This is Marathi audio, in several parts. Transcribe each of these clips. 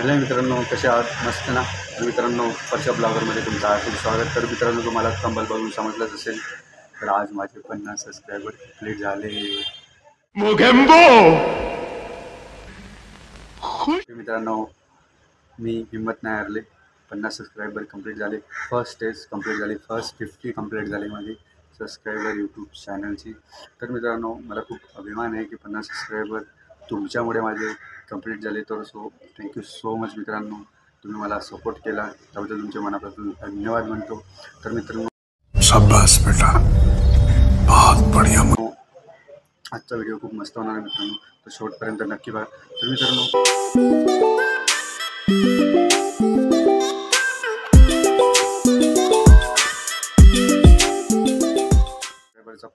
हॅलो मित्रांनो, कसे आहात? मस्त ना. तर मित्रांनो, परच्या ब्लॉगरमध्ये तुमचं हार्दिक स्वागत. तर मित्रांनो, तुम्हाला कंबल बघून समजलंच असेल, तर आज माझे 50 सबस्क्रायबर कंप्लीट झाले. मित्रांनो, मी हिंमत नाही हारले. 50 सबस्क्रायबर कंप्लीट झाले. फर्स्ट स्टेज कंप्लीट झाली. फर्स्ट 50 कंप्लीट झाली माझी सबस्क्रायबर यूट्यूब चॅनलची. तर मित्रांनो, मला खूप अभिमान आहे की 50 सबस्क्रायबर तुमच्यामुळे माझे कंप्लीट झाले. तर थँक्यू सो मच मित्रांनो, तुम्ही मला सपोर्ट केला त्याबद्दल तुमच्या मनापासून धन्यवाद म्हणतो. तर मित्रांनो, शाबाश बेटा, बहुत बढ़िया. आजचा व्हिडिओ खूप मस्त होणार आहे मित्रांनो, तर शेवटपर्यंत नक्की बघा. तर मित्रांनो,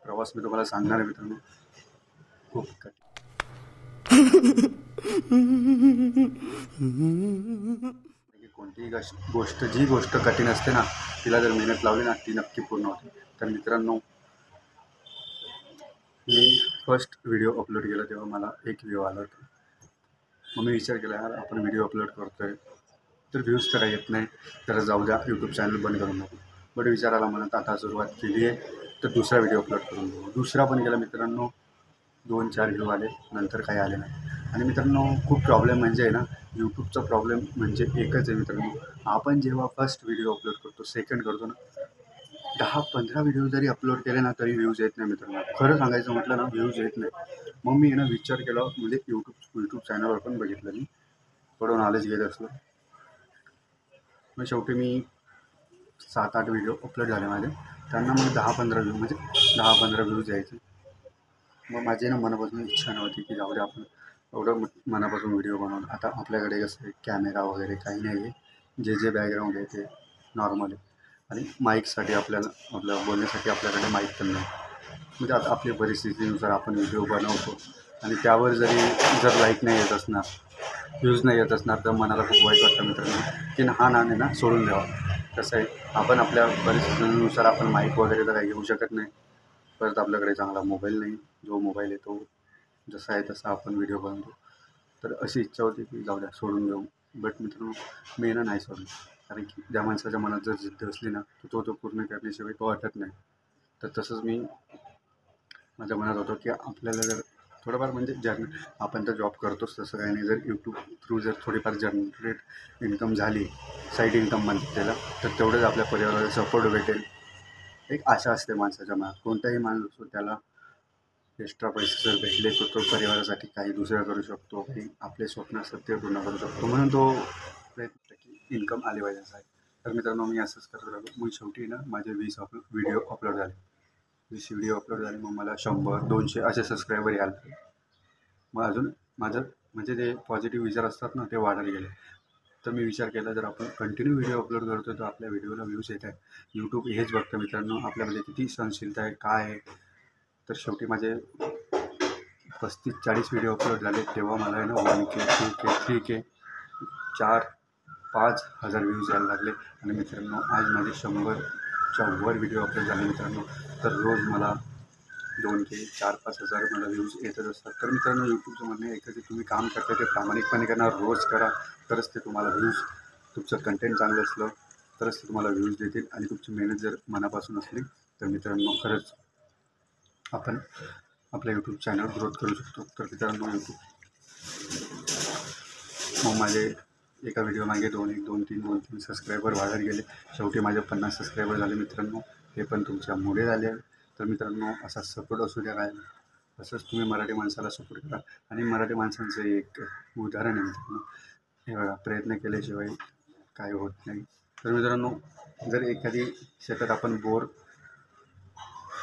प्रवास मी तुम्हाला सांगणार आहे मित्रांनो, खूप कोणतीही जी गोष्ट कठीण असते ना, तिला जर मेहनत लावली ना, ती नक्की पूर्ण होते. तर मित्रांनो, मी फर्स्ट व्हिडिओ अपलोड केला तेव्हा मला 1 व्ह्यू आला होता. मग मी विचार केला, यार आपण व्हिडिओ अपलोड करतोय तर व्ह्यूज तर येत नाही, तर जाऊ द्या, यूट्यूब चॅनल बंद करून नको. बट विचारायला म्हणत आता सुरुवात केली आहे, तर दुसरा व्हिडिओ अपलोड करून बघू. दुसरा पण केला मित्रांनो, 2-4 व्ह्यू आले, नंतर काही आले नाही. आणि मित्रांनो, खूप प्रॉब्लेम म्हणजे आहे ना, यूट्यूबचा प्रॉब्लेम म्हणजे एकच आहे मित्रांनो, आपण जेव्हा फर्स्ट व्हिडिओ अपलोड करतो, सेकंड करतो ना, 10-15 व्हिडिओ जरी अपलोड केले ना, तरी व्ह्यूज येत नाही मित्रांनो. खरं सांगायचं म्हटलं ना, व्ह्यूज येत नाही. मग मी विचार केला, म्हणजे यूट्यूब चॅनलवर पण बघितलं मी, थोडं नॉलेज घेत असलं. मग शेवटी मी 7-8 व्हिडिओ अपलोड झाले माझे, त्यांना मग 10-15 व्ह्यू, म्हणजे 10-15 व्ह्यूज यायचे. मग माझी मनापासून इच्छा नव्हती की जाऊ दे, आपण एवढं मनापासून व्हिडिओ बनवून. आता आपल्याकडे कसं आहे, कॅमेरा वगैरे काही नाही आहे, जे बॅकग्राऊंड आहे ते नॉर्मल आहे. आणि माईकसाठी आपल्या बोलण्यासाठी आपल्याकडे माईक पण नाही. म्हणजे आता आपल्या परिस्थितीनुसार आपण व्हिडिओ बनवतो, आणि त्यावर जर लाईक नाही येत असणार, व्ह्यूज नाही येत असणार, तर मनाला खूप वाईट वाटतं मित्रांनो, की हा नाणे ना सोडून द्यावा. कसं आहे, आपण आपल्या परिस्थितीनुसार आपण माईक वगैरे तर काही घेऊ शकत नाही. परत आपल्याकडे चांगला मोबाईल नाही, जो मोबाईल आहे तो जसा आहे तसा आपण व्हिडिओ बनवतो. तर अशी इच्छा होती की जाऊ द्या, सोडून देऊ. बट मित्रांनो, मी नाही सोडलं. कारण की ज्या माणसाच्या मनात जर जिद्द असली ना, तो पूर्ण करण्याशिवाय तो वाटत नाही. तर तसंच मी माझ्या मनात होतं की आपल्याला जर थोडंफार, म्हणजे आपण तर जॉब करतोच तसं काही नाही, जर यूट्यूब थ्रू जर थोडीफार जनरेट इन्कम झाली, साईड इन्कम म्हणतात त्याला, तर तेवढंच आपल्या परिवाराला सपोर्ट भेटेल. एक आशा असते माणसाच्या मनात, कोणताही माणूस असतो, त्याला एक्स्ट्रा पैसे जर भेटले तर तो परिवारासाठी काही दुसरं करू शकतो, काही आपले स्वप्न सत्य पूर्ण करू शकतो, म्हणून तो प्रयत्न की इन्कम आली पाहिजे असं आहे. तर मित्रांनो, मी असंच करत राहिलो. मग शेवटी माझे 20 व्हिडिओ अपलोड झाले. 20 व्हिडिओ अपलोड झाले, मग मला 100-200 असे सबस्क्रायबर यायला. मग अजून माझं म्हणजे ते पॉझिटिव्ह विचार असतात ना, ते वाढायला गेले. तर मी विचार केला, जर आपण कंटिन्यू व्हिडिओ अपलोड करतो तर आपल्या व्हिडिओला व्ह्यूज येत आहे. यूट्यूब हेच बघतं मित्रांनो, आपल्यामध्ये किती सहनशीलता आहे, काय आहे. तर शेवटी माझे 35-40 व्हिडिओ अपलोड झाले, तेव्हा मला 1K, 2K, 3K, 4-5 हजार व्ह्यूज यायला लागले. आणि मित्रांनो, आज माझे 100च्या वर व्हिडिओ अपलोड झाले मित्रांनो. तर रोज मला 2K, 4-5 हजार मला व्ह्यूज येतच असतात. तर मित्रांनो, यूट्यूबचं म्हणणं एकच आहे, तुम्ही काम करता ते प्रामाणिकपणे करा, रोज करा, तरच ते तुम्हाला व्ह्यूज, तुमचं कंटेंट चांगलं असलं तरच ते तुम्हाला व्ह्यूज देतील. आणि तुमची मेहनत जर मनापासून असली तर मित्रांनो, खरंच आपण आपल्या यूट्यूब चॅनल ग्रोथ करू शकतो. तर मित्रांनो, मग माझे एका व्हिडिओ मागे 2-3 सबस्क्रायबर वाढत गेले. शेवटी माझे 50 सबस्क्रायबर झाले मित्रांनो. हे पण तुमच्यामुळे झाले. तर मित्रांनो, असा सपोर्ट असू द्या, काय असंच तुम्ही मराठी माणसाला सपोर्ट करा. आणि मराठी माणसांचं एक उदाहरण आहे मित्रांनो, हे बघा, प्रयत्न केल्याशिवाय काय होत नाही. तर मित्रांनो, जर एखादी शेतात आपण बोर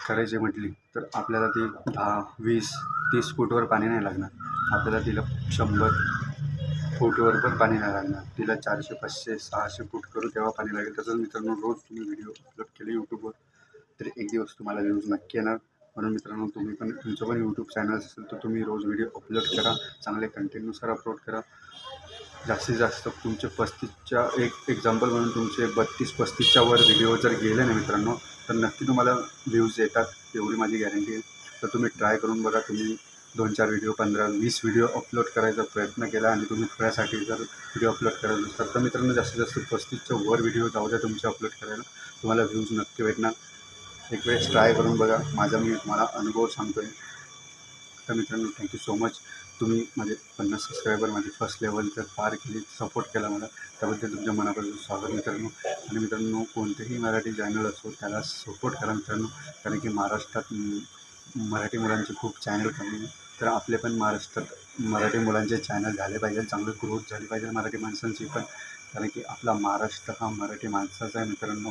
करायची म्हटली तर आपल्याला ती 10-20-30 फूटवर पाणी नाही लागणार. आपल्याला तिला 100 फूटवर पण पाणी नाही लागणार. तिला 400-500-600 फूट करू तेव्हा पाणी लागेल. तसंच मित्रांनो, रोज तुम्ही व्हिडिओ अपलोड केले यूट्यूबवर तर एक दिवस तुम्हाला व्ह्यूज नक्की येणार. म्हणून मित्रांनो, तुम्ही पण, तुमचं पण यूट्यूब चॅनल असेल तर तुम्ही रोज व्हिडिओ अपलोड करा, चांगले कंटेंटनुसार अपलोड करा. जास्तीत जास्त तुमचे 35च्या एक एक्झाम्पल म्हणून तुमचे 32-35च्या वर व्हिडिओ जर गेले ना मित्रांनो, तर नक्की तुम्हाला व्ह्यूज येतात, एवढी माझी गॅरंटी आहे. तर तुम्ही ट्राय करून बघा. तुम्ही 2-4 व्हिडिओ 15-20 व्हिडिओ अपलोड करायचा प्रयत्न केला आणि तुम्ही थोड्यासाठी जर व्हिडिओ अपलोड करायला नसतात तर मित्रांनो जास्तीत जास्त 35च्या वर व्हिडिओ जाऊ द्या तुमचे अपलोड करायला, तुम्हाला व्ह्यूज नक्की भेटणार. एक वेळेस ट्राय करून बघा, मी तुम्हाला अनुभव सांगतो आहे. तर मित्रांनो थँक्यू सो मच. तुम्ही माझे 50 सबस्क्रायबर माझी फर्स्ट लेवल जर पार केली, सपोर्ट केला मला, त्याबद्दल तुमच्या मनापासून स्वागत मित्रांनो. आणि मित्रांनो कोणतेही मराठी चॅनल असो त्याला सपोर्ट करा मित्रांनो, कारण की महाराष्ट्रात मराठी मुलांचे खूप चॅनल कमी आहे. तर आपले पण महाराष्ट्रात मराठी मुलांचे चॅनल झाले पाहिजे, चांगली ग्रोथ झाली पाहिजे मराठी माणसांची पण, कारण की आपला महाराष्ट्र हा मराठी माणसाचा आहे मित्रांनो.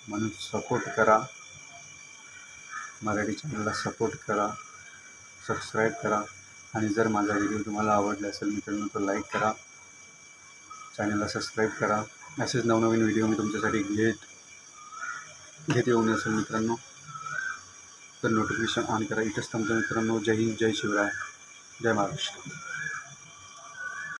म्हणून सपोर्ट करा, मराठी चॅनलला सपोर्ट करा, सबस्क्राईब करा. आणि जर माझा व्हिडिओ तुम्हाला आवडला असेल मित्रांनो तर लाईक करा, चॅनलला सबस्क्राईब करा. असेच नवनवीन व्हिडिओ मी तुमच्यासाठी घेत येऊन असेल मित्रांनो, तर नोटिफिकेशन ऑन करा. इथंच थांबतो मित्रांनो. जय हिंद, जय शिवराय, जय महाराष्ट्र.